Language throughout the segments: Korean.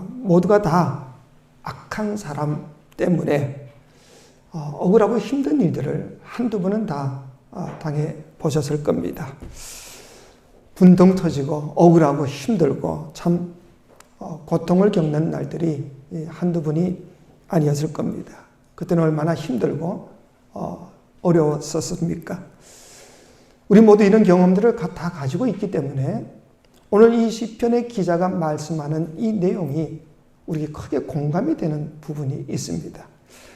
모두가 다 악한 사람 때문에 억울하고 힘든 일들을 한두 번은 다 당해 보셨을 겁니다. 분통 터지고 억울하고 힘들고 참 고통을 겪는 날들이 한두 번이 아니었을 겁니다. 그때는 얼마나 힘들고 어려웠었습니까? 우리 모두 이런 경험들을 다 가지고 있기 때문에 오늘 이 시편의 기자가 말씀하는 이 내용이 우리에게 크게 공감이 되는 부분이 있습니다.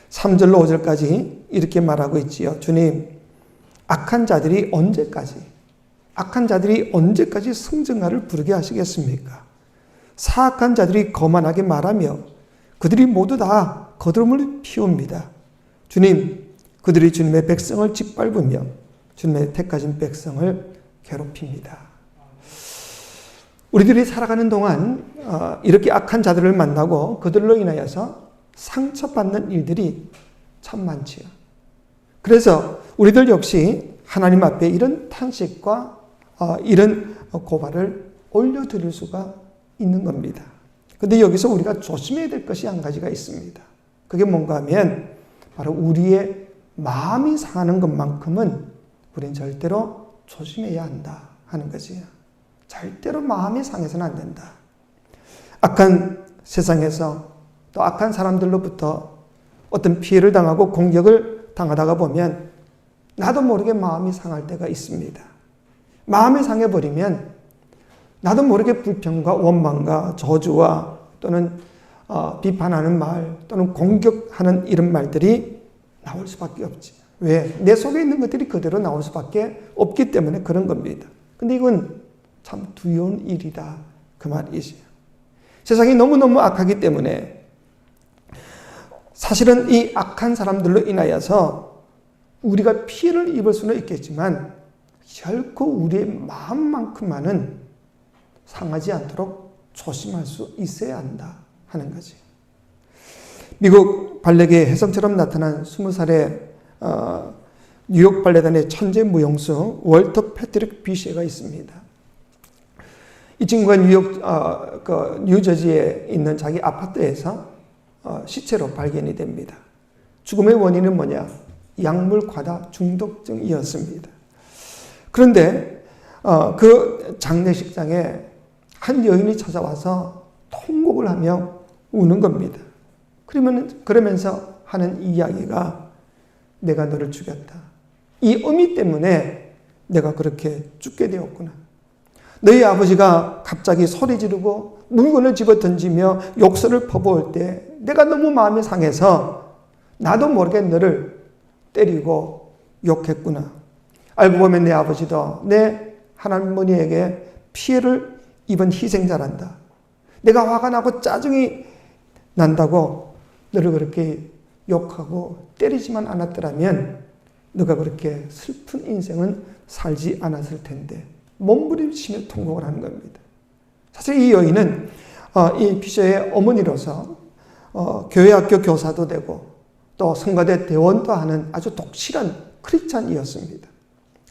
3절로 5절까지 이렇게 말하고 있지요. 주님, 악한 자들이 언제까지 성전가를 부르게 하시겠습니까? 사악한 자들이 거만하게 말하며 그들이 모두 다 거드름을 피웁니다. 주님, 그들이 주님의 백성을 짓밟으며 주님의 택하신 백성을 괴롭힙니다. 우리들이 살아가는 동안 이렇게 악한 자들을 만나고 그들로 인하여서 상처받는 일들이 참 많지요. 그래서 우리들 역시 하나님 앞에 이런 탄식과 이런 고발을 올려드릴 수가 있는 겁니다. 그런데 여기서 우리가 조심해야 될 것이 한 가지가 있습니다. 그게 뭔가 하면 바로 우리의 마음이 상하는 것만큼은 우리는 절대로 조심해야 한다 하는 거지요. 절대로 마음이 상해서는 안 된다. 악한 세상에서 또 악한 사람들로부터 어떤 피해를 당하고 공격을 당하다가 보면 나도 모르게 마음이 상할 때가 있습니다. 마음이 상해버리면 나도 모르게 불평과 원망과 저주와 또는 비판하는 말 또는 공격하는 이런 말들이 나올 수밖에 없지. 왜? 내 속에 있는 것들이 그대로 나올 수밖에 없기 때문에 그런 겁니다. 근데 이건 참 두려운 일이다. 그 말이지요. 세상이 너무너무 악하기 때문에 사실은 이 악한 사람들로 인하여서 우리가 피해를 입을 수는 있겠지만 결코 우리의 마음만큼만은 상하지 않도록 조심할 수 있어야 한다 하는 거지. 미국 발레계의 혜성처럼 나타난 20살의 뉴욕 발레단의 천재 무용수 월터 패트릭 비셰가 있습니다. 이 친구가 뉴저지에 있는 자기 아파트에서 시체로 발견이 됩니다. 죽음의 원인은 뭐냐? 약물 과다 중독증이었습니다. 그런데 그 장례식장에 한 여인이 찾아와서 통곡을 하며 우는 겁니다. 그러면서 하는 이야기가 내가 너를 죽였다. 이 의미 때문에 내가 그렇게 죽게 되었구나. 너희 아버지가 갑자기 소리 지르고 물건을 집어 던지며 욕설을 퍼부을 때 내가 너무 마음이 상해서 나도 모르게 너를 때리고 욕했구나. 알고 보면 내 아버지도 내 할머니에게 피해를 입은 희생자란다. 내가 화가 나고 짜증이 난다고 너를 그렇게 욕하고 때리지만 않았더라면 너가 그렇게 슬픈 인생은 살지 않았을 텐데 몸부림치며 통곡을 하는 겁니다. 사실 이 여인은 이 비셔의 어머니로서 교회 학교 교사도 되고 또 성가대 대원도 하는 아주 독실한 크리스찬이었습니다.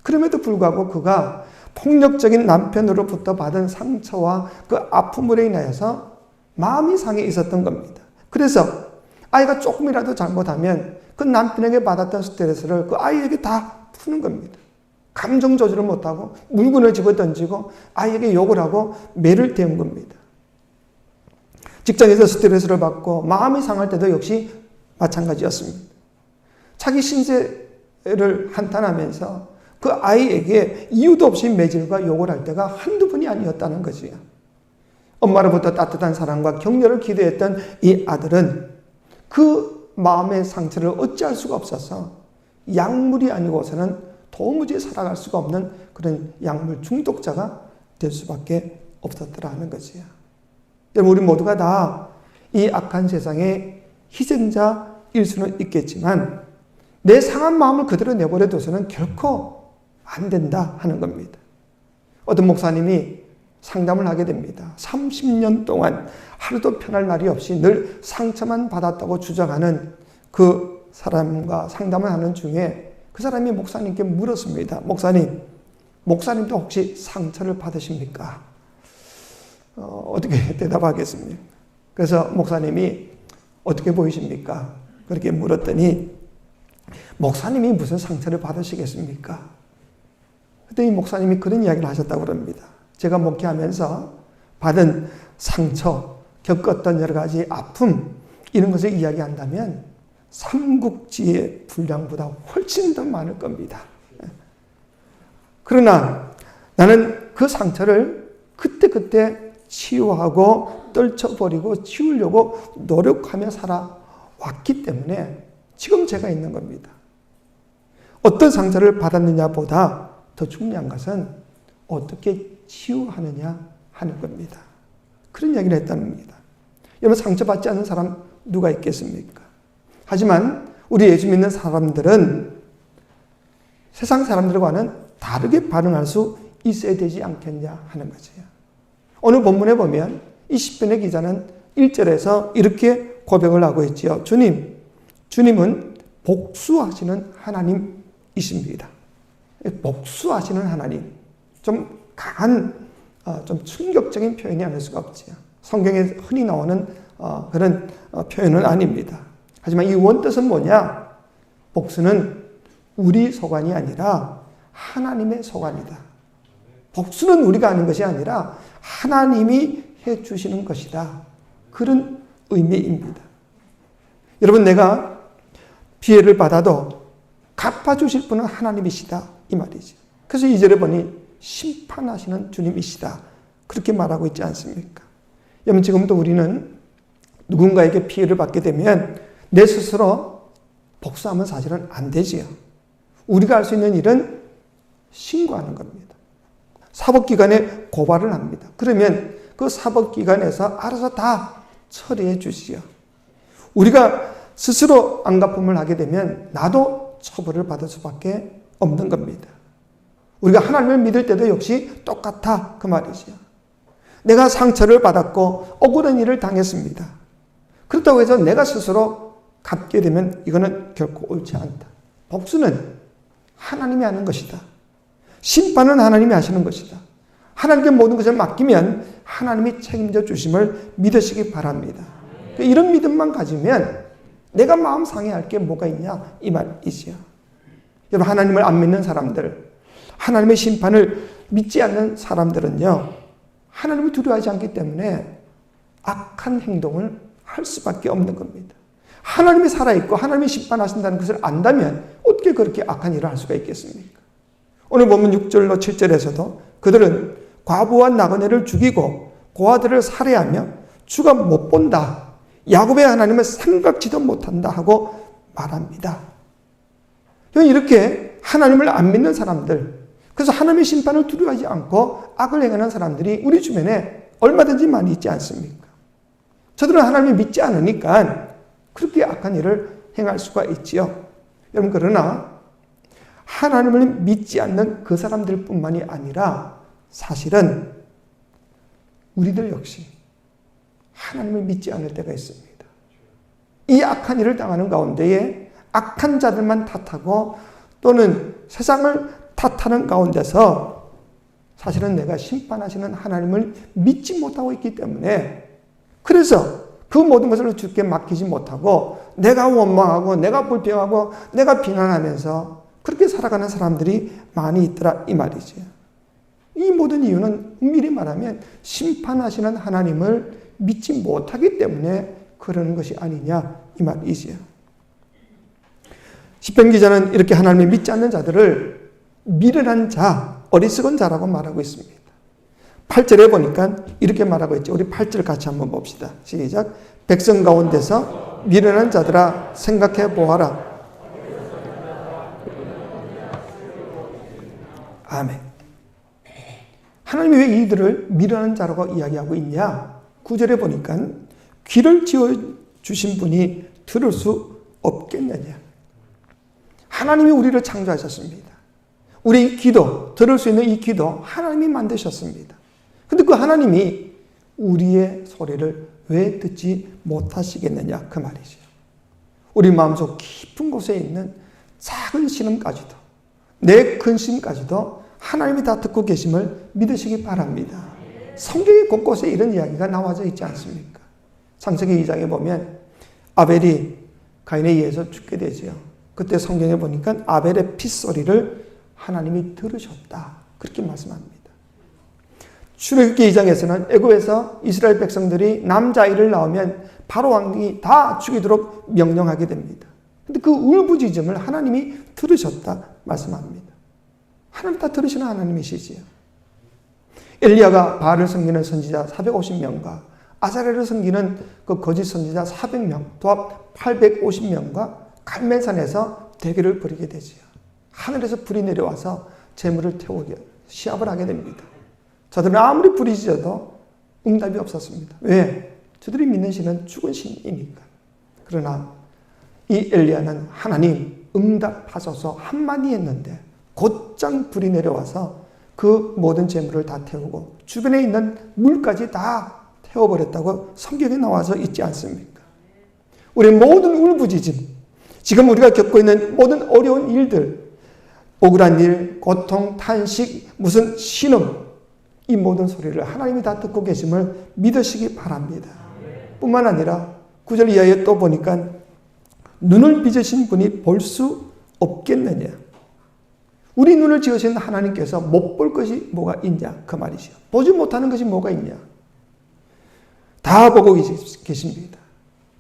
그럼에도 불구하고 그가 폭력적인 남편으로부터 받은 상처와 그 아픔으로 인하여서 마음이 상해 있었던 겁니다. 그래서 아이가 조금이라도 잘못하면 그 남편에게 받았던 스트레스를 그 아이에게 다 푸는 겁니다. 감정 조절을 못하고 물건을 집어 던지고 아이에게 욕을 하고 매를 태운 겁니다. 직장에서 스트레스를 받고 마음이 상할 때도 역시 마찬가지였습니다. 자기 신세를 한탄하면서 그 아이에게 이유도 없이 매질과 욕을 할 때가 한두 번이 아니었다는 거지요. 엄마로부터 따뜻한 사랑과 격려를 기대했던 이 아들은 그 마음의 상처를 어찌할 수가 없어서 약물이 아니고서는 도무지 살아갈 수가 없는 그런 약물 중독자가 될 수밖에 없었더라 하는 것이야. 여러분, 우리 모두가 다 이 악한 세상의 희생자일 수는 있겠지만 내 상한 마음을 그대로 내버려 둬서는 결코 안 된다 하는 겁니다. 어떤 목사님이 상담을 하게 됩니다. 30년 동안 하루도 편할 날이 없이 늘 상처만 받았다고 주장하는 그 사람과 상담을 하는 중에 그 사람이 목사님께 물었습니다. 목사님도 혹시 상처를 받으십니까? 어떻게 대답하겠습니까? 그래서 목사님이 어떻게 보이십니까? 그렇게 물었더니 목사님이 무슨 상처를 받으시겠습니까? 그때 이 목사님이 그런 이야기를 하셨다고 합니다. 제가 목회하면서 받은 상처, 겪었던 여러 가지 아픔 이런 것을 이야기한다면 삼국지의 분량보다 훨씬 더 많을 겁니다. 그러나 나는 그 상처를 그때그때 치유하고 떨쳐버리고 치우려고 노력하며 살아왔기 때문에 지금 제가 있는 겁니다. 어떤 상처를 받았느냐보다 더 중요한 것은 어떻게 치유하느냐 하는 겁니다. 그런 이야기를 했다는 겁니다. 여러분 상처받지 않는 사람 누가 있겠습니까? 하지만 우리 예수 믿는 사람들은 세상 사람들과는 다르게 반응할 수 있어야 되지 않겠냐 하는 거죠. 오늘 본문에 보면 이 시편의 기자는 1절에서 이렇게 고백을 하고 있지요. 주님은 복수하시는 하나님이십니다. 복수하시는 하나님. 좀 강한, 좀 충격적인 표현이 아닐 수가 없지요. 성경에 흔히 나오는 그런 표현은 아닙니다. 하지만 이 원뜻은 뭐냐? 복수는 우리 소관이 아니라 하나님의 소관이다. 복수는 우리가 하는 것이 아니라 하나님이 해주시는 것이다. 그런 의미입니다. 여러분, 내가 피해를 받아도 갚아주실 분은 하나님이시다. 이 말이죠. 그래서 2절에 보니 심판하시는 주님이시다. 그렇게 말하고 있지 않습니까? 여러분, 지금도 우리는 누군가에게 피해를 받게 되면 내 스스로 복수하면 사실은 안 되지요. 우리가 할 수 있는 일은 신고하는 겁니다. 사법기관에 고발을 합니다. 그러면 그 사법기관에서 알아서 다 처리해 주시죠. 우리가 스스로 안갚음을 하게 되면 나도 처벌을 받을 수밖에 없는 겁니다. 우리가 하나님을 믿을 때도 역시 똑같아 그 말이죠. 내가 상처를 받았고 억울한 일을 당했습니다. 그렇다고 해서 내가 스스로 갚게 되면 이거는 결코 옳지 않다. 복수는 하나님이 하는 것이다. 심판은 하나님이 하시는 것이다. 하나님께 모든 것을 맡기면 하나님이 책임져 주심을 믿으시기 바랍니다. 이런 믿음만 가지면 내가 마음 상해할 게 뭐가 있냐 이 말이지요. 여러분, 하나님을 안 믿는 사람들, 하나님의 심판을 믿지 않는 사람들은요, 하나님을 두려워하지 않기 때문에 악한 행동을 할 수밖에 없는 겁니다. 하나님이 살아있고 하나님이 심판하신다는 것을 안다면 어떻게 그렇게 악한 일을 할 수가 있겠습니까? 오늘 보면 6절로 7절에서도 그들은 과부와 나그네를 죽이고 고아들을 살해하며 주가 못 본다. 야곱의 하나님을 생각지도 못한다 하고 말합니다. 이렇게 하나님을 안 믿는 사람들, 그래서 하나님의 심판을 두려워하지 않고 악을 행하는 사람들이 우리 주변에 얼마든지 많이 있지 않습니까? 저들은 하나님을 믿지 않으니까 그렇게 악한 일을 행할 수가 있지요. 여러분, 그러나 하나님을 믿지 않는 그 사람들 뿐만이 아니라 사실은 우리들 역시 하나님을 믿지 않을 때가 있습니다. 이 악한 일을 당하는 가운데에 악한 자들만 탓하고 또는 세상을 탓하는 가운데서 사실은 내가 심판하시는 하나님을 믿지 못하고 있기 때문에 그래서 그 모든 것을 주께 맡기지 못하고 내가 원망하고 내가 불평하고 내가 비난하면서 그렇게 살아가는 사람들이 많이 있더라 이 말이죠. 이 모든 이유는 엄밀히 말하면 심판하시는 하나님을 믿지 못하기 때문에 그러는 것이 아니냐 이 말이지요. 시편 기자는 이렇게 하나님을 믿지 않는 자들을 미련한 자, 어리석은 자라고 말하고 있습니다. 8절에 보니까 이렇게 말하고 있죠. 우리 8절 같이 한번 봅시다. 시작. 백성 가운데서 미련한 자들아 생각해 보아라. 아멘. 하나님이 왜 이들을 미련한 자라고 이야기하고 있냐? 9절에 보니까 귀를 지어주신 분이 들을 수 없겠느냐. 하나님이 우리를 창조하셨습니다. 우리 기도, 들을 수 있는 이 기도 하나님이 만드셨습니다. 근데 그 하나님이 우리의 소리를 왜 듣지 못하시겠느냐 그 말이죠. 우리 마음속 깊은 곳에 있는 작은 신음까지도 내 근심까지도 하나님이 다 듣고 계심을 믿으시기 바랍니다. 성경의 곳곳에 이런 이야기가 나와져 있지 않습니까? 창세기 2장에 보면 아벨이 가인에 의해서 죽게 되죠. 그때 성경에 보니까 아벨의 핏소리를 하나님이 들으셨다. 그렇게 말씀합니다. 출애굽기 2장에서는 애굽에서 이스라엘 백성들이 남자아이를 낳으면 바로 왕이 다 죽이도록 명령하게 됩니다. 근데 그 울부짖음을 하나님이 들으셨다 말씀합니다. 하나님 다 들으시는 하나님이시지요. 엘리야가 바알을 섬기는 선지자 450명과 아사랴를 섬기는 그 거짓 선지자 400명, 도합 850명과 갈멜산에서 대결을 벌이게 되지요. 하늘에서 불이 내려와서 재물을 태우게 시합을 하게 됩니다. 저들은 아무리 부르짖어도 응답이 없었습니다. 왜? 저들이 믿는 신은 죽은 신이니까. 그러나 이 엘리야는 하나님 응답하소서 한마디 했는데 곧장 불이 내려와서 그 모든 재물을 다 태우고 주변에 있는 물까지 다 태워버렸다고 성경에 나와서 있지 않습니까? 우리 모든 울부짖음, 지금 우리가 겪고 있는 모든 어려운 일들, 억울한 일, 고통, 탄식, 무슨 신음, 이 모든 소리를 하나님이 다 듣고 계심을 믿으시기 바랍니다. 뿐만 아니라 9절 이하에 또 보니까 눈을 빚으신 분이 볼 수 없겠느냐. 우리 눈을 지으신 하나님께서 못 볼 것이 뭐가 있냐 그 말이죠. 보지 못하는 것이 뭐가 있냐. 다 보고 계십니다.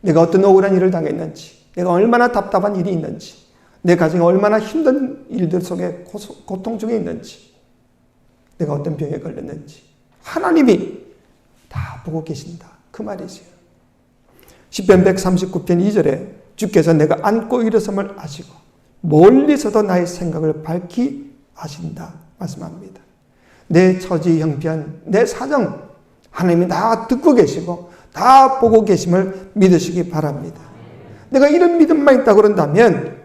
내가 어떤 억울한 일을 당했는지, 내가 얼마나 답답한 일이 있는지, 내 가정에 얼마나 힘든 일들 속에 고통 중에 있는지, 내가 어떤 병에 걸렸는지 하나님이 다 보고 계신다 그 말이죠. 시편 139편 2절에 주께서 내가 앉고 일어섬을 아시고 멀리서도 나의 생각을 밝히 아신다 말씀합니다. 내 처지 형편, 내 사정 하나님이 다 듣고 계시고 다 보고 계심을 믿으시기 바랍니다. 내가 이런 믿음만 있다고 그런다면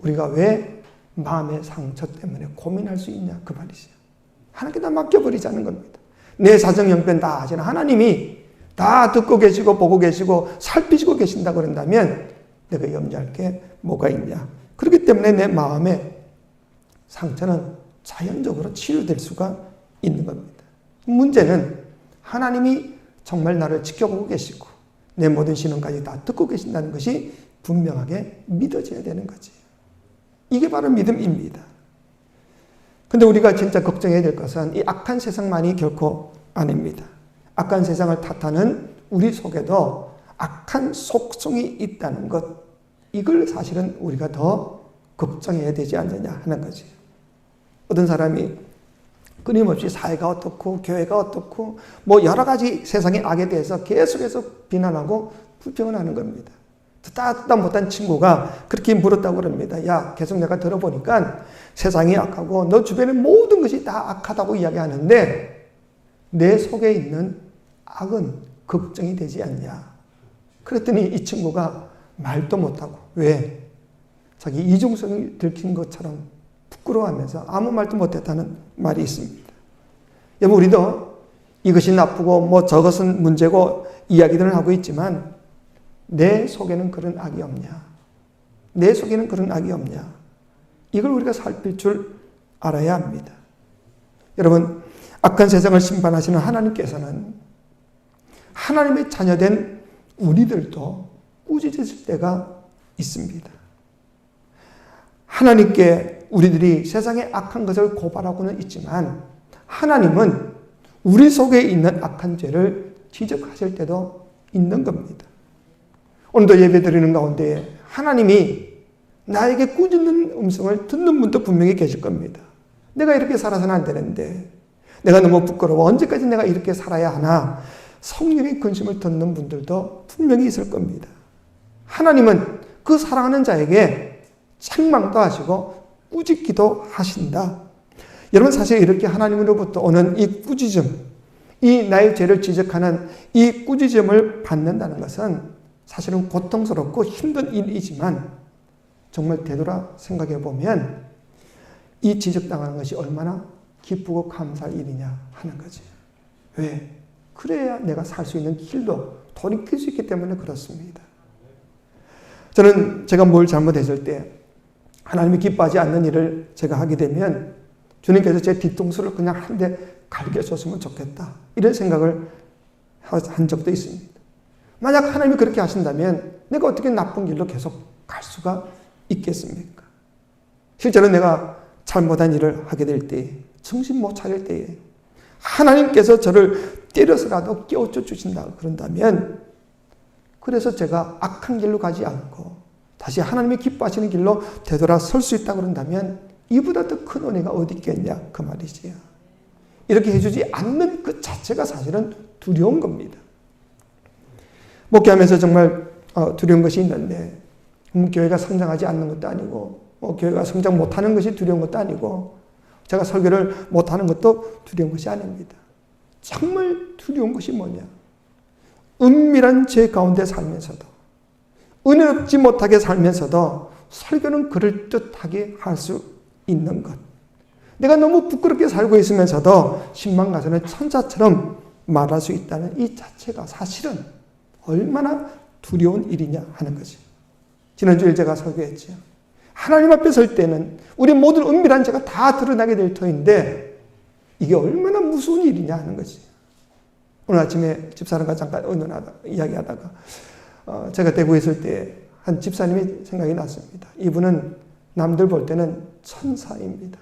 우리가 왜 마음의 상처 때문에 고민할 수 있냐 그 말이죠. 하나님께 다 맡겨버리자는 겁니다. 내 사정 형편 다 아시는 하나님이 다 듣고 계시고 보고 계시고 살피시고 계신다고 그런다면 내가 염려할 게 뭐가 있냐. 그렇기 때문에 내 마음의 상처는 자연적으로 치유될 수가 있는 겁니다. 문제는 하나님이 정말 나를 지켜보고 계시고 내 모든 신앙까지 다 듣고 계신다는 것이 분명하게 믿어져야 되는 거지. 이게 바로 믿음입니다. 근데 우리가 진짜 걱정해야 될 것은 이 악한 세상만이 결코 아닙니다. 악한 세상을 탓하는 우리 속에도 악한 속성이 있다는 것, 이걸 사실은 우리가 더 걱정해야 되지 않느냐 하는 거지. 어떤 사람이 끊임없이 사회가 어떻고 교회가 어떻고 뭐 여러 가지 세상의 악에 대해서 계속해서 비난하고 불평을 하는 겁니다. 듣다 못한 친구가 그렇게 물었다고 그럽니다. 야, 계속 내가 들어보니까 세상이 악하고 너 주변의 모든 것이 다 악하다고 이야기하는데 내 속에 있는 악은 걱정이 되지 않냐. 그랬더니 이 친구가 말도 못하고 왜? 자기 이중성이 들킨 것처럼 부끄러워하면서 아무 말도 못했다는 말이 있습니다. 여러분, 우리도 이것이 나쁘고 뭐 저것은 문제고 이야기들을 하고 있지만 내 속에는 그런 악이 없냐? 내 속에는 그런 악이 없냐? 이걸 우리가 살필 줄 알아야 합니다. 여러분, 악한 세상을 심판하시는 하나님께서는 하나님의 자녀된 우리들도 꾸짖으실 때가 있습니다. 하나님께 우리들이 세상의 악한 것을 고발하고는 있지만 하나님은 우리 속에 있는 악한 죄를 지적하실 때도 있는 겁니다. 오늘도 예배드리는 가운데 하나님이 나에게 꾸짖는 음성을 듣는 분도 분명히 계실 겁니다. 내가 이렇게 살아서는 안 되는데, 내가 너무 부끄러워, 언제까지 내가 이렇게 살아야 하나, 성령의 근심을 듣는 분들도 분명히 있을 겁니다. 하나님은 그 사랑하는 자에게 책망도 하시고 꾸짖기도 하신다. 여러분, 사실 이렇게 하나님으로부터 오는 이 꾸짖음, 이 나의 죄를 지적하는 이 꾸짖음을 받는다는 것은 사실은 고통스럽고 힘든 일이지만 정말 되돌아 생각해 보면 이 지적당하는 것이 얼마나 기쁘고 감사할 일이냐 하는 거지. 왜? 그래야 내가 살 수 있는 길도 돌이킬 수 있기 때문에 그렇습니다. 저는 제가 뭘 잘못했을 때 하나님이 기뻐하지 않는 일을 제가 하게 되면 주님께서 제 뒤통수를 그냥 한 대 갈겨줬으면 좋겠다, 이런 생각을 한 적도 있습니다. 만약 하나님이 그렇게 하신다면 내가 어떻게 나쁜 길로 계속 갈 수가 있겠습니까? 실제로 내가 잘못한 일을 하게 될 때, 정신 못 차릴 때에 하나님께서 저를 때려서라도 깨우쳐 주신다 그런다면, 그래서 제가 악한 길로 가지 않고 다시 하나님이 기뻐하시는 길로 되돌아 설 수 있다 그런다면 이보다 더 큰 은혜가 어디 있겠냐 그 말이지요. 이렇게 해주지 않는 그 자체가 사실은 두려운 겁니다. 목회하면서 정말 두려운 것이 있는데, 교회가 성장하지 않는 것도 아니고, 교회가 성장 못하는 것이 두려운 것도 아니고, 제가 설교를 못하는 것도 두려운 것이 아닙니다. 정말 두려운 것이 뭐냐? 은밀한 죄 가운데 살면서도, 은혜롭지 못하게 살면서도 설교는 그럴듯하게 할 수 있는 것. 내가 너무 부끄럽게 살고 있으면서도 신방 가서는 천사처럼 말할 수 있다는 이 자체가 사실은 얼마나 두려운 일이냐 하는 거지. 지난주에 제가 설교했죠. 하나님 앞에 설 때는 우리 모든 은밀한 죄가 다 드러나게 될 터인데 이게 얼마나 무서운 일이냐 하는 거지. 오늘 아침에 집사람과 잠깐 이야기하다가 제가 대구에 있을 때 한 집사님이 생각이 났습니다. 이분은 남들 볼 때는 천사입니다.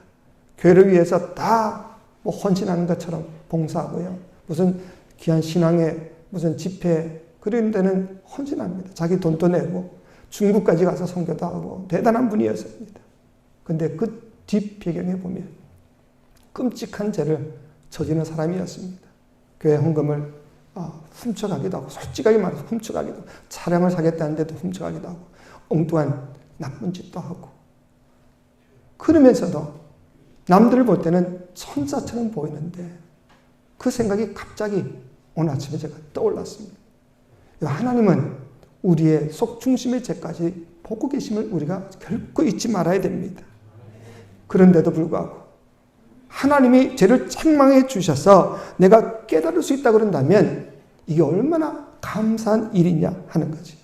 교회를 위해서 다 헌신하는 것처럼 봉사하고요. 무슨 귀한 신앙의 무슨 집회 그런 데는 헌신합니다. 자기 돈도 내고 중국까지 가서 선교도 하고 대단한 분이었습니다. 그런데 그 뒷배경에 보면 끔찍한 죄를 저지른 사람이었습니다. 교회 헌금을 훔쳐가기도 하고, 솔직하게 말해서 훔쳐가기도 하고, 차량을 사겠다는데도 훔쳐가기도 하고, 엉뚱한 나쁜 짓도 하고, 그러면서도 남들을 볼 때는 천사처럼 보이는데 그 생각이 갑자기 오늘 아침에 제가 떠올랐습니다. 하나님은 우리의 속중심의 죄까지 보고 계심을 우리가 결코 잊지 말아야 됩니다. 그런데도 불구하고 하나님이 죄를 책망해 주셔서 내가 깨달을 수 있다 그런다면 이게 얼마나 감사한 일이냐 하는 거지.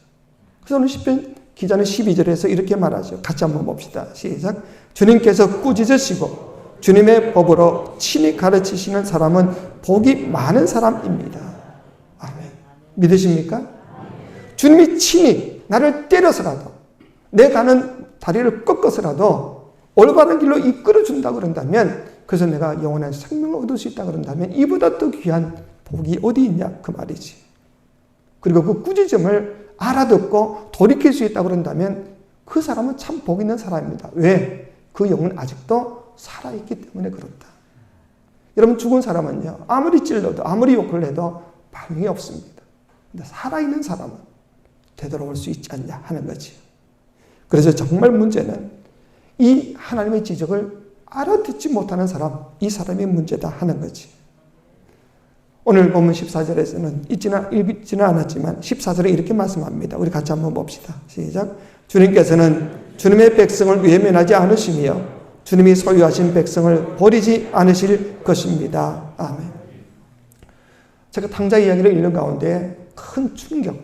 그래서 오늘 시편 기자는 12절에서 이렇게 말하죠. 같이 한번 봅시다. 시작. 주님께서 꾸짖으시고 주님의 법으로 친히 가르치시는 사람은 복이 많은 사람입니다. 아멘. 믿으십니까? 주님이 친히 나를 때려서라도 내 가는 다리를 꺾어서라도 올바른 길로 이끌어준다 그런다면, 그래서 내가 영원한 생명을 얻을 수 있다 그런다면 이보다 더 귀한 복이 어디 있냐 그 말이지. 그리고 그 꾸짖음을 알아듣고 돌이킬 수 있다 그런다면 그 사람은 참 복 있는 사람입니다. 왜? 그 영은 아직도 살아있기 때문에 그렇다. 여러분, 죽은 사람은요, 아무리 찔러도 아무리 욕을 해도 반응이 없습니다. 근데 살아있는 사람은 되돌아올 수 있지 않냐 하는 거지. 그래서 정말 문제는 이 하나님의 지적을 알아듣지 못하는 사람, 이 사람이 문제다 하는 거지. 오늘 본문 14절에서는 읽지는 않았지만 14절에 이렇게 말씀합니다. 우리 같이 한번 봅시다. 시작. 주님께서는 주님의 백성을 외면하지 않으시며 주님이 소유하신 백성을 버리지 않으실 것입니다. 아멘. 제가 탕자 이야기를 읽는 가운데 큰 충격,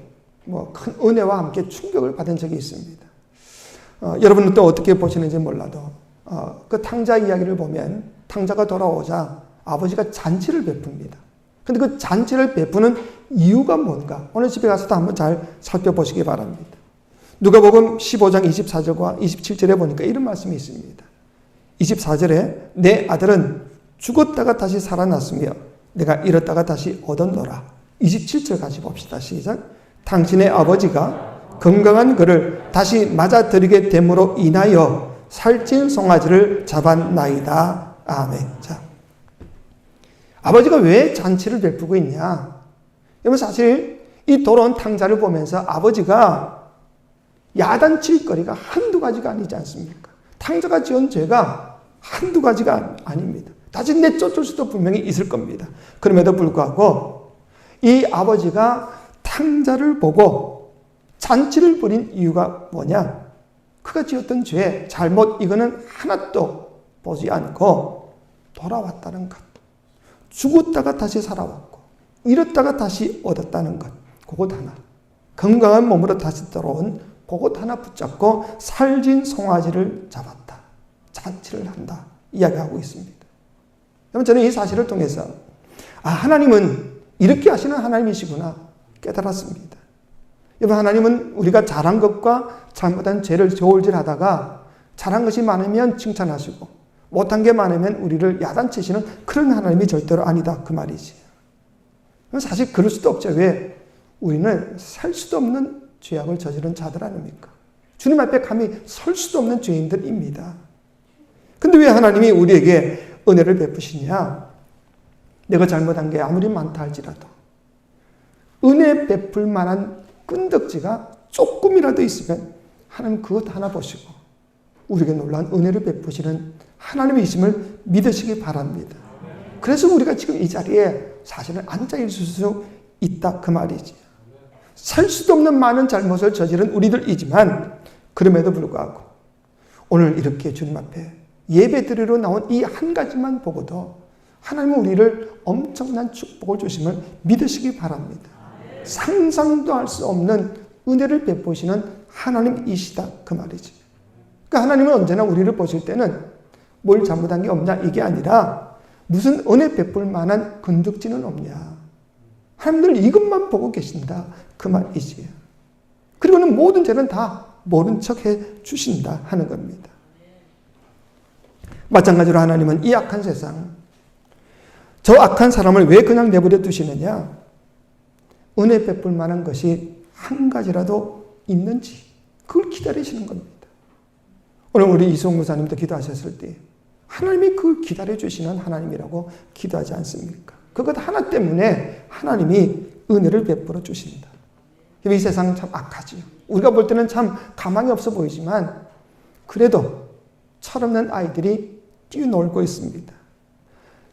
큰 은혜와 함께 충격을 받은 적이 있습니다. 여러분은 또 어떻게 보시는지 몰라도 그 탕자 이야기를 보면 탕자가 돌아오자 아버지가 잔치를 베풉니다. 근데 그 잔치를 베푸는 이유가 뭔가 오늘 집에 가서도 한번 잘 살펴보시기 바랍니다. 누가복음 15장 24절과 27절에 보니까 이런 말씀이 있습니다. 24절에 내 아들은 죽었다가 다시 살아났으며 내가 잃었다가 다시 얻었노라. 27절 같이 봅시다. 시작. 당신의 아버지가 건강한 그를 다시 맞아들이게 됨으로 인하여 살찐 송아지를 잡았나이다. 아멘. 자, 아버지가 왜 잔치를 베푸고 있냐? 여러분, 사실 이 돌아온 탕자를 보면서 아버지가 야단칠 거리가 한두 가지가 아니지 않습니까? 탕자가 지은 죄가 한두 가지가 아닙니다. 다시 내쫓을 수도 분명히 있을 겁니다. 그럼에도 불구하고 이 아버지가 탕자를 보고 잔치를 벌인 이유가 뭐냐? 그가 지었던 죄, 잘못 이거는 하나도 보지 않고 돌아왔다는 것. 죽었다가 다시 살아왔고 잃었다가 다시 얻었다는 것. 그것 하나. 건강한 몸으로 다시 돌아온 그것 하나 붙잡고 살진 송아지를 잡았다. 잔치를 한다. 이야기하고 있습니다. 여러분, 저는 이 사실을 통해서 하나님은 이렇게 하시는 하나님이시구나 깨달았습니다. 여러분, 하나님은 우리가 잘한 것과 잘못한 죄를 저울질하다가 잘한 것이 많으면 칭찬하시고 못한 게 많으면 우리를 야단치시는 그런 하나님이 절대로 아니다 그 말이지. 사실 그럴 수도 없죠. 왜? 우리는 살 수도 없는 죄악을 저지른 자들 아닙니까? 주님 앞에 감히 설 수도 없는 죄인들입니다. 근데 왜 하나님이 우리에게 은혜를 베푸시냐? 내가 잘못한 게 아무리 많다 할지라도 은혜 베풀 만한 끈덕지가 조금이라도 있으면 하나님 그것 하나 보시고 우리에게 놀라운 은혜를 베푸시는 하나님이심을 믿으시기 바랍니다. 그래서 우리가 지금 이 자리에 사실은 앉아 있을 수 있다 그 말이지. 살 수도 없는 많은 잘못을 저지른 우리들이지만 그럼에도 불구하고 오늘 이렇게 주님 앞에 예배드리러 나온 이 한 가지만 보고도 하나님은 우리를 엄청난 축복을 주심을 믿으시기 바랍니다. 상상도 할 수 없는 은혜를 베푸시는 하나님이시다 그 말이지. 그러니까 하나님은 언제나 우리를 보실 때는 뭘 잘못한 게 없냐 이게 아니라 무슨 은혜 베풀 만한 건덕지는 없냐. 하나님들 이것만 보고 계신다 그 말이지. 그리고는 모든 죄는 다 모른 척 해 주신다 하는 겁니다. 마찬가지로 하나님은 이 악한 세상, 저 악한 사람을 왜 그냥 내버려 두시느냐? 은혜 베풀 만한 것이 한 가지라도 있는지 그걸 기다리시는 겁니다. 오늘 우리 이수홍 목사님도 기도하셨을 때 하나님이 그걸 기다려주시는 하나님이라고 기도하지 않습니까? 그것 하나 때문에 하나님이 은혜를 베풀어 주신다. 이 세상은 참 악하지요. 우리가 볼 때는 참 가망이 없어 보이지만 그래도 철없는 아이들이 뛰어놀고 있습니다.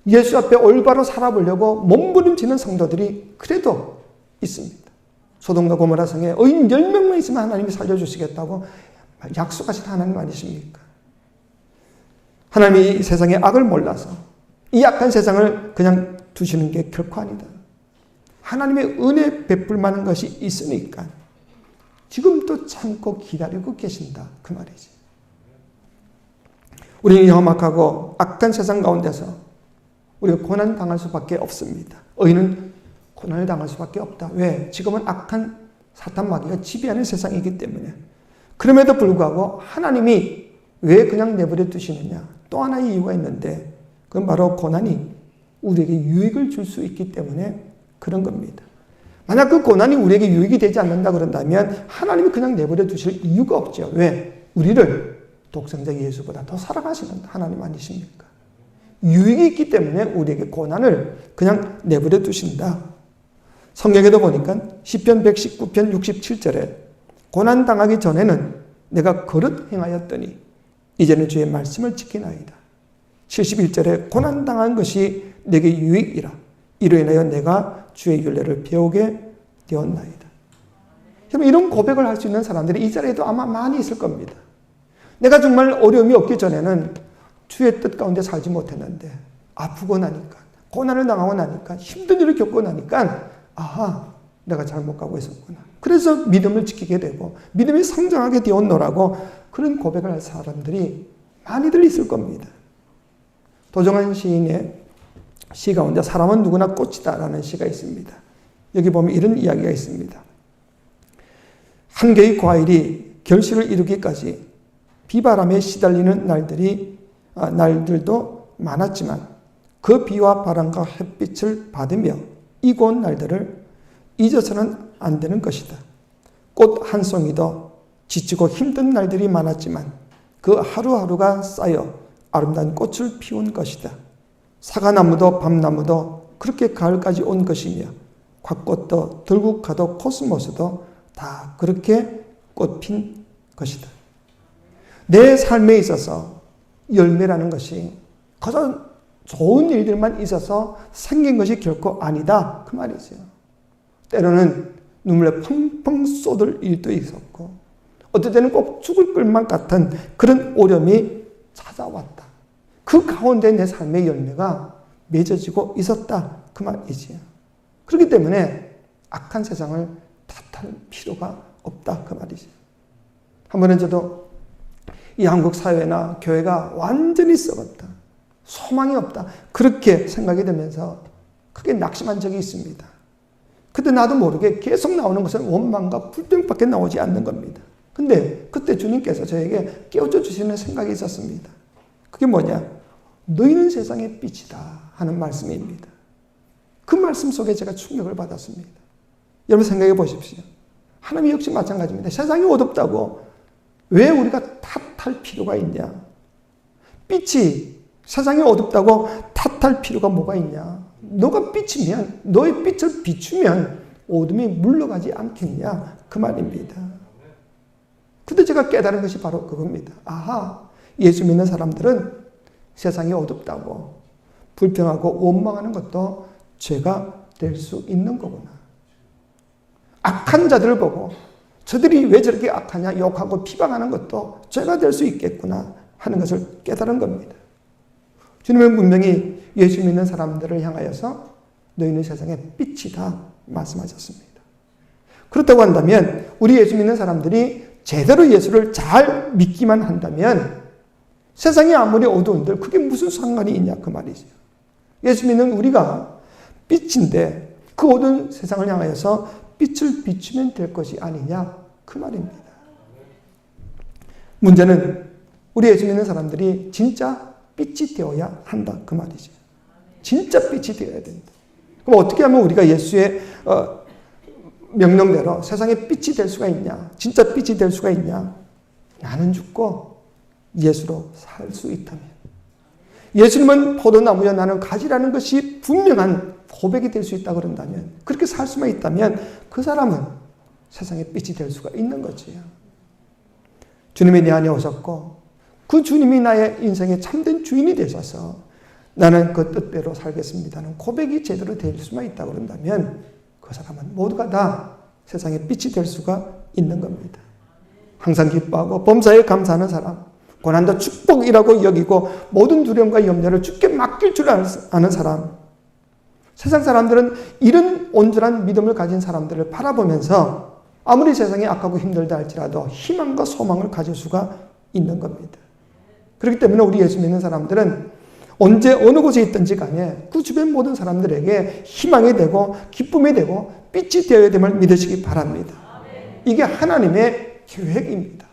예수 앞에 올바로 살아보려고 몸부림치는 성도들이 그래도 있습니다. 소돔과 고모라 성에 의인 10명만 있으면 하나님이 살려주시겠다고 약속하신 하나님 아니십니까? 하나님이 이 세상의 악을 몰라서 이 악한 세상을 그냥 두시는 게 결코 아니다. 하나님의 은혜 베풀 만한 것이 있으니까 지금도 참고 기다리고 계신다 그 말이지. 우리는 험악하고 악한 세상 가운데서 우리가 고난 당할 수밖에 없습니다. 의인은 고난을 당할 수밖에 없다. 왜? 지금은 악한 사탄 마귀가 지배하는 세상이기 때문에. 그럼에도 불구하고 하나님이 왜 그냥 내버려 두시느냐? 또 하나의 이유가 있는데 그건 바로 고난이 우리에게 유익을 줄 수 있기 때문에 그런 겁니다. 만약 그 고난이 우리에게 유익이 되지 않는다 그런다면 하나님이 그냥 내버려 두실 이유가 없죠. 왜? 우리를 독생자 예수보다 더 사랑하시는 하나님 아니십니까? 유익이 있기 때문에 우리에게 고난을 그냥 내버려 두신다. 성경에도 보니까 시편 119편 67절에 고난 당하기 전에는 내가 거릇 행하였더니 이제는 주의 말씀을 지키나이다. 71절에 고난 당한 것이 내게 유익이라 이로 인하여 내가 주의 율례를 배우게 되었나이다. 여러분 이런 고백을 할 수 있는 사람들이 이 자리에도 아마 많이 있을 겁니다. 내가 정말 어려움이 없기 전에는 주의 뜻 가운데 살지 못했는데 아프고 나니까 고난을 당하고 나니까 힘든 일을 겪고 나니까 아하 내가 잘못 가고 있었구나. 그래서 믿음을 지키게 되고 믿음이 성장하게 되었노라고 그런 고백을 할 사람들이 많이들 있을 겁니다. 도정환 시인의 시 가운데 사람은 누구나 꽃이다라는 시가 있습니다. 여기 보면 이런 이야기가 있습니다. 한 개의 과일이 결실을 이루기까지 비바람에 시달리는 날들도 많았지만 그 비와 바람과 햇빛을 받으며 이고온 날들을 잊어서는 안 되는 것이다. 꽃 한 송이도 지치고 힘든 날들이 많았지만 그 하루하루가 쌓여 아름다운 꽃을 피운 것이다. 사과나무도 밤나무도 그렇게 가을까지 온 것이며 곽꽃도 들국화도 코스모스도 다 그렇게 꽃핀 것이다. 내 삶에 있어서 열매라는 것이 가장 좋은 일들만 있어서 생긴 것이 결코 아니다 그 말이죠. 때로는 눈물에 펑펑 쏟을 일도 있었고 어떨 때는 꼭 죽을 것만 같은 그런 어려움이 찾아왔다. 그 가운데 내 삶의 열매가 맺어지고 있었다 그 말이지요. 그렇기 때문에 악한 세상을 탓할 필요가 없다 그 말이죠. 한 번은 저도 이 한국 사회나 교회가 완전히 썩었다. 소망이 없다. 그렇게 생각이 되면서 크게 낙심한 적이 있습니다. 그때 나도 모르게 계속 나오는 것은 원망과 불평밖에 나오지 않는 겁니다. 근데 그때 주님께서 저에게 깨워줘 주시는 생각이 있었습니다. 그게 뭐냐? 너희는 세상의 빛이다 하는 말씀입니다. 그 말씀 속에 제가 충격을 받았습니다. 여러분 생각해 보십시오. 하나님 역시 마찬가지입니다. 세상이 어둡다고 왜 우리가 탓할 필요가 있냐? 빛이 세상이 어둡다고 탓할 필요가 뭐가 있냐? 너가 빛이면, 너의 빛을 비추면 어둠이 물러가지 않겠냐? 그 말입니다. 근데 제가 깨달은 것이 바로 그겁니다. 아하, 예수 믿는 사람들은 세상이 어둡다고 불평하고 원망하는 것도 죄가 될 수 있는 거구나. 악한 자들을 보고 저들이 왜 저렇게 악하냐 욕하고 비방하는 것도 죄가 될 수 있겠구나 하는 것을 깨달은 겁니다. 주님은 분명히 예수 믿는 사람들을 향하여서 너희는 세상의 빛이다 말씀하셨습니다. 그렇다고 한다면 우리 예수 믿는 사람들이 제대로 예수를 잘 믿기만 한다면 세상이 아무리 어두운들 그게 무슨 상관이 있냐 그 말이죠. 예수 믿는 우리가 빛인데 그 어두운 세상을 향하여서 빛을 비추면 될 것이 아니냐 그 말입니다. 문제는 우리 예수 믿는 사람들이 진짜 빛이 되어야 한다 그 말이죠. 진짜 빛이 되어야 된다. 그럼 어떻게 하면 우리가 예수의 명령대로 세상에 빛이 될 수가 있냐? 진짜 빛이 될 수가 있냐? 나는 죽고 예수로 살 수 있다면, 예수님은 포도나무여 나는 가지라는 것이 분명한 고백이 될 수 있다 그런다면, 그렇게 살 수만 있다면 그 사람은 세상에 빛이 될 수가 있는 거지요. 주님이 내 안에 오셨고 그 주님이 나의 인생의 참된 주인이 되셔서 나는 그 뜻대로 살겠습니다는 고백이 제대로 될 수만 있다 그런다면 그 사람은 모두가 다 세상에 빛이 될 수가 있는 겁니다. 항상 기뻐하고 범사에 감사하는 사람, 고난도 축복이라고 여기고 모든 두려움과 염려를 주께 맡길 줄 아는 사람, 세상 사람들은 이런 온전한 믿음을 가진 사람들을 바라보면서 아무리 세상이 악하고 힘들다 할지라도 희망과 소망을 가질 수가 있는 겁니다. 그렇기 때문에 우리 예수 믿는 사람들은 언제 어느 곳에 있든지 간에 그 주변 모든 사람들에게 희망이 되고 기쁨이 되고 빛이 되어야 됨을 믿으시기 바랍니다. 이게 하나님의 계획입니다.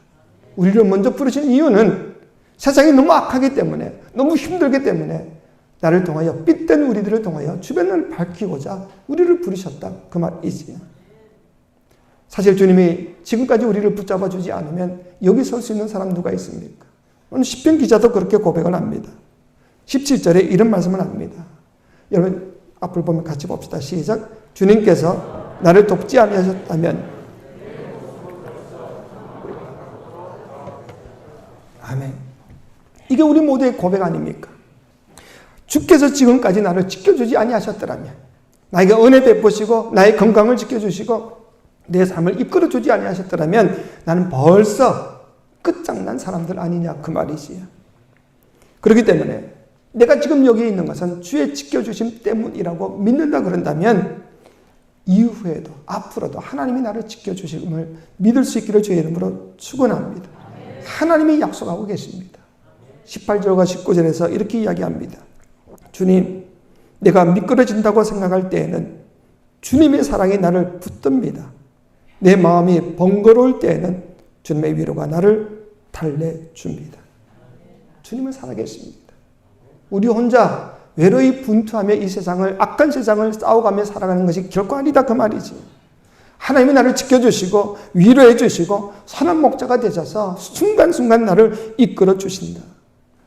우리를 먼저 부르신 이유는 세상이 너무 악하기 때문에, 너무 힘들기 때문에 나를 통하여, 빛된 우리들을 통하여 주변을 밝히고자 우리를 부르셨다 그 말이지요. 사실 주님이 지금까지 우리를 붙잡아 주지 않으면 여기 설 수 있는 사람 누가 있습니까? 오늘 시편 기자도 그렇게 고백을 합니다. 17절에 이런 말씀을 합니다. 여러분 앞을 보면 같이 봅시다. 시작. 주님께서 나를 돕지 아니하셨다면, 아멘. 이게 우리 모두의 고백 아닙니까? 주께서 지금까지 나를 지켜주지 아니하셨더라면, 나에게 은혜 베푸시고 나의 건강을 지켜주시고 내 삶을 이끌어주지 아니하셨더라면 나는 벌써 끝장난 사람들 아니냐 그 말이지요. 그렇기 때문에 내가 지금 여기 있는 것은 주의 지켜주심 때문이라고 믿는다 그런다면 이후에도 앞으로도 하나님이 나를 지켜주심을 믿을 수 있기를 주의 이름으로 축원합니다. 하나님이 약속하고 계십니다. 18절과 19절에서 이렇게 이야기합니다. 주님, 내가 미끄러진다고 생각할 때에는 주님의 사랑이 나를 붙듭니다. 내 마음이 번거로울 때에는 주님의 위로가 나를 달래줍니다. 주님은 살아계십니다. 우리 혼자 외로이 분투하며 이 세상을, 악한 세상을 싸워가며 살아가는 것이 결코 아니다 그 말이지. 하나님이 나를 지켜주시고 위로해 주시고 선한 목자가 되셔서 순간순간 나를 이끌어 주신다.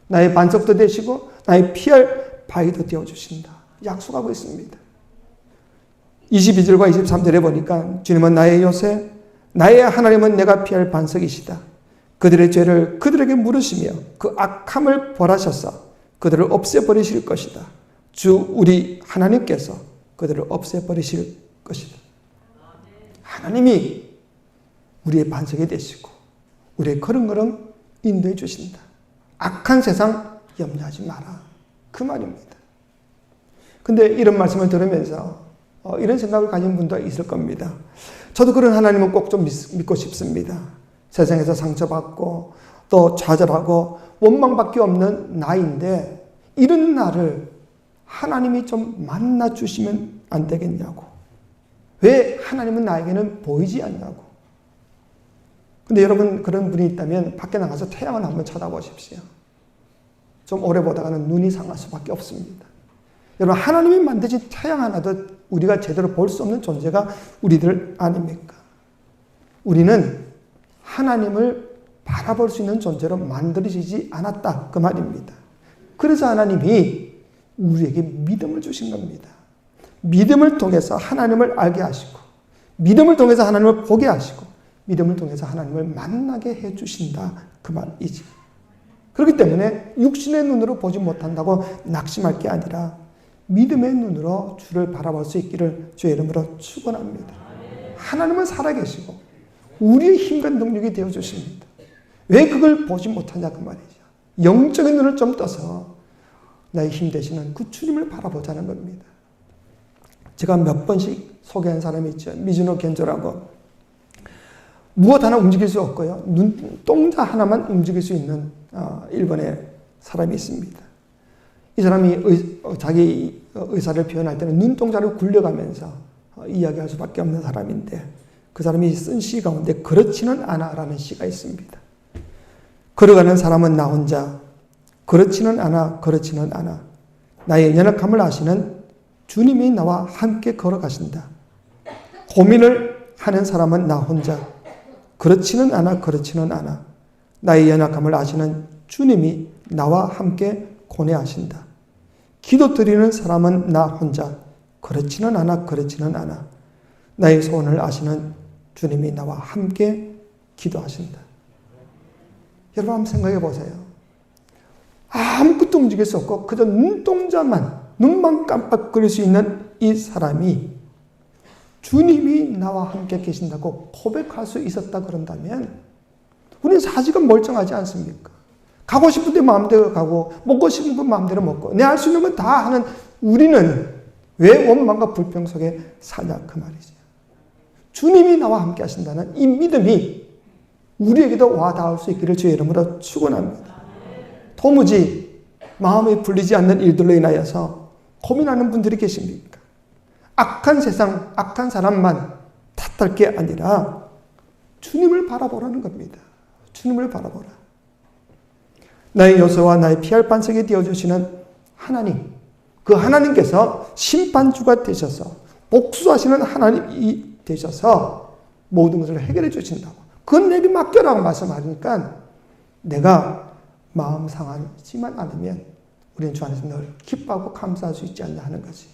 나의 반석도 되시고 나의 피할 바위도 되어주신다. 약속하고 있습니다. 22절과 23절에 보니까 주님은 나의 요새, 나의 하나님은 내가 피할 반석이시다. 그들의 죄를 그들에게 물으시며 그 악함을 벌하셔서 그들을 없애버리실 것이다. 주 우리 하나님께서 그들을 없애버리실 것이다. 하나님이 우리의 반석이 되시고 우리의 걸음걸음 인도해 주신다. 악한 세상 염려하지 마라. 그 말입니다. 근데 이런 말씀을 들으면서 이런 생각을 가진 분도 있을 겁니다. 저도 그런 하나님은 꼭 좀 믿고 싶습니다. 세상에서 상처받고 또 좌절하고 원망밖에 없는 나인데 이런 나를 하나님이 좀 만나주시면 안 되겠냐고. 왜 하나님은 나에게는 보이지 않냐고. 근데 여러분 그런 분이 있다면 밖에 나가서 태양을 한번 쳐다보십시오. 좀 오래 보다가는 눈이 상할 수밖에 없습니다. 여러분 하나님이 만드신 태양 하나도 우리가 제대로 볼 수 없는 존재가 우리들 아닙니까? 우리는 하나님을 바라볼 수 있는 존재로 만들어지지 않았다 그 말입니다. 그래서 하나님이 우리에게 믿음을 주신 겁니다. 믿음을 통해서 하나님을 알게 하시고 믿음을 통해서 하나님을 보게 하시고 믿음을 통해서 하나님을 만나게 해주신다 그 말이지. 그렇기 때문에 육신의 눈으로 보지 못한다고 낙심할 게 아니라 믿음의 눈으로 주를 바라볼 수 있기를 주의 이름으로 축원합니다. 하나님은 살아계시고 우리의 힘과 능력이 되어주십니다. 왜 그걸 보지 못하냐 그 말이죠. 영적인 눈을 좀 떠서 나의 힘 되시는 그 주님을 바라보자는 겁니다. 제가 몇 번씩 소개한 사람이 있죠. 미즈노 겐조라고. 무엇 하나 움직일 수 없고요. 눈동자 하나만 움직일 수 있는 일본의 사람이 있습니다. 이 사람이 자기 의사를 표현할 때는 눈동자를 굴려가면서 이야기할 수밖에 없는 사람인데 그 사람이 쓴 시 가운데 그렇지는 않아라는 시가 있습니다. 걸어가는 사람은 나 혼자 그렇지는 않아 나의 연약함을 아시는 주님이 나와 함께 걸어가신다. 고민을 하는 사람은 나 혼자 그렇지는 않아 나의 연약함을 아시는 주님이 나와 함께 고뇌하신다. 기도 드리는 사람은 나 혼자 그렇지는 않아 나의 소원을 아시는 주님이 나와 함께 기도하신다. 여러분 한번 생각해 보세요. 아무것도 움직일 수 없고 그저 눈만 깜빡거릴 수 있는 이 사람이 주님이 나와 함께 계신다고 고백할 수 있었다 그런다면 우리는 사실은 멀쩡하지 않습니까? 가고 싶은 데 마음대로 가고 먹고 싶은 건 마음대로 먹고 내 할 수 있는 건 다 하는 우리는 왜 원망과 불평 속에 사냐 그 말이죠. 주님이 나와 함께 하신다는 이 믿음이 우리에게도 와 닿을 수 있기를 주의 이름으로 축원합니다. 도무지 마음에 풀리지 않는 일들로 인하여서 고민하는 분들이 계십니까? 악한 세상, 악한 사람만 탓할 게 아니라 주님을 바라보라는 겁니다. 주님을 바라보라. 나의 요새와 나의 피할 반석이 되어주시는 하나님, 그 하나님께서 심판주가 되셔서 복수하시는 하나님이 되셔서 모든 것을 해결해 주신다고. 그건 내게 맡겨라고 말씀하니까 내가 마음 상하지만 않으면 우리는 주 안에서 늘 기뻐하고 감사할 수 있지 않냐 하는 거지.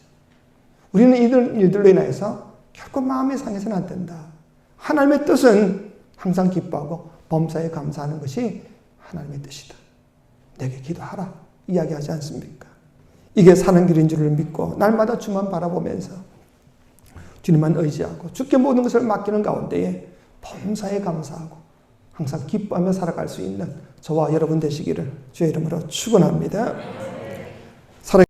우리는 이들 일들로 인해서 결코 마음이 상해서는 안 된다. 하나님의 뜻은 항상 기뻐하고 범사에 감사하는 것이 하나님의 뜻이다. 내게 기도하라 이야기하지 않습니까? 이게 사는 길인 줄을 믿고 날마다 주만 바라보면서 주님만 의지하고 주께 모든 것을 맡기는 가운데에 범사에 감사하고 항상 기뻐하며 살아갈 수 있는 저와 여러분 되시기를 주의 이름으로 축원합니다.